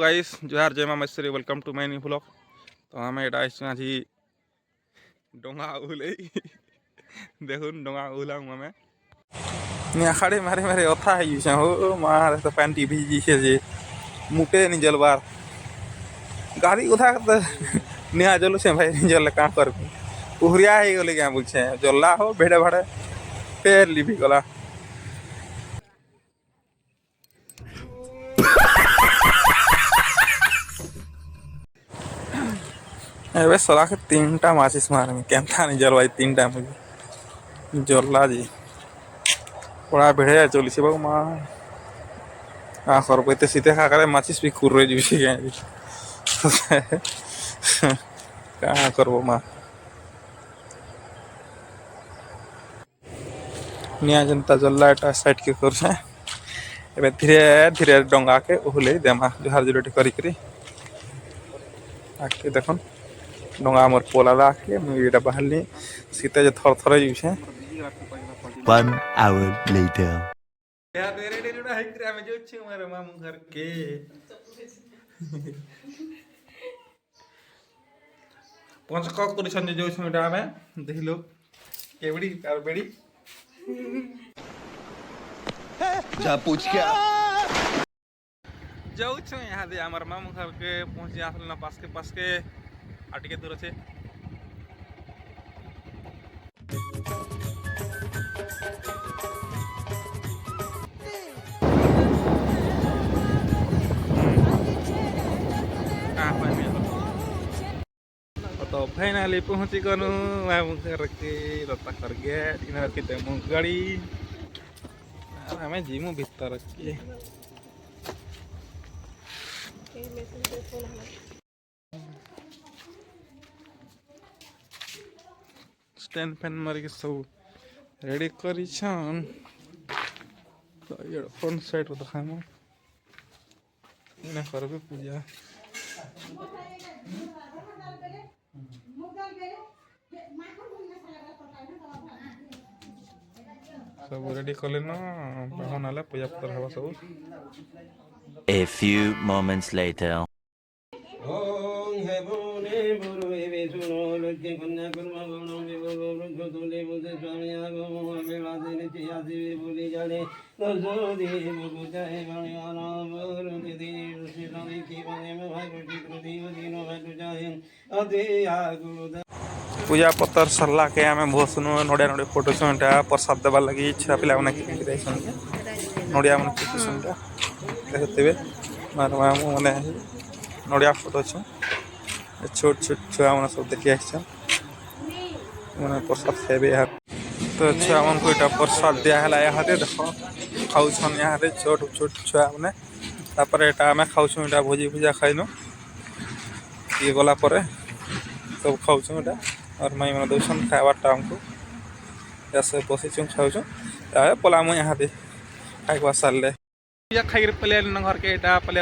Guys जोहार जय मां Maheshwari welcome to my new blog. तो आम एटा आज डोंगा उले देखुन डोंगा उला आम आखाड़े मारे मारे अथा हो मार तो पैंटी भिजी जे मुटे निजल बार गाड़ी उठा निया जलु से भाई निजल का कर उहरिया ही गले क्या बोलछे जल्ला हो भेड़े भाड़े फेर लिभि गला एबे सला के तीनटा माचिस मारमी केनता नहीं जलवाई तीनटा मुझे जल्ला जी पड़ा भेड़े चली से बाबू माँ हाँ कर पे सीधे खा करे माचिस भी खुर रही जी क्या करबो माँ निया जनता जल्ला एटा साइड के कर एबे धीरे धीरे डंगा के ओहले देमा जोहार जुलटी करी करी आके देखन डंगा मोर पोला के मुईटा बाहरली सीते जे थर थर जुछे 1 hour later या तेरे डेलुडा हाइकरा में जो छे मारे मामू घर के पंच क करिसन जो छुटा में देखिलो केवड़ी कार बेड़ी जा पूछ क्या जाऊ छे यहाँ दे हमार मामू घर के पहुंचे आसल ना पास के आटके दूर छे तो फाइनली पहुंची गनु मामू घर के रत्ता कर गया इनर के तेमु गाड़ी हमें जीमू भीतर के स्टैंड फैन मार के सब रेडी करी छन तो ये फ्रंट साइड तो खामो इना करबे पूजा सब रेडी कले ना बहन आले पूजा पत्र हवा सब A few moments later पूजा पत्र सरला के आम बहुत सुनो नड़िया नड़िया फोटो छुटा प्रसाद देवार लगी छुआ पिला नड़िया मन सुनटा देखते मामू मैंने नड़िया फोटो छु छोट छोट छुआ मैंने सब देखी मैंने प्रसाद खेबे यार तो छुआ मन को इटा प्रसाद दिया है यहाँ देख खाऊ यहाँ छोट छोट छुआ मैंने तापर एटा आम खाऊ इटा भोजी भुजा खाइनु ये गला पर सब खाऊ इटा और माई मैंने दौन खावाटा आमको ऐसे बसी खाऊ पलामु यहाँ दे खाई सारे खाई पले घर के पले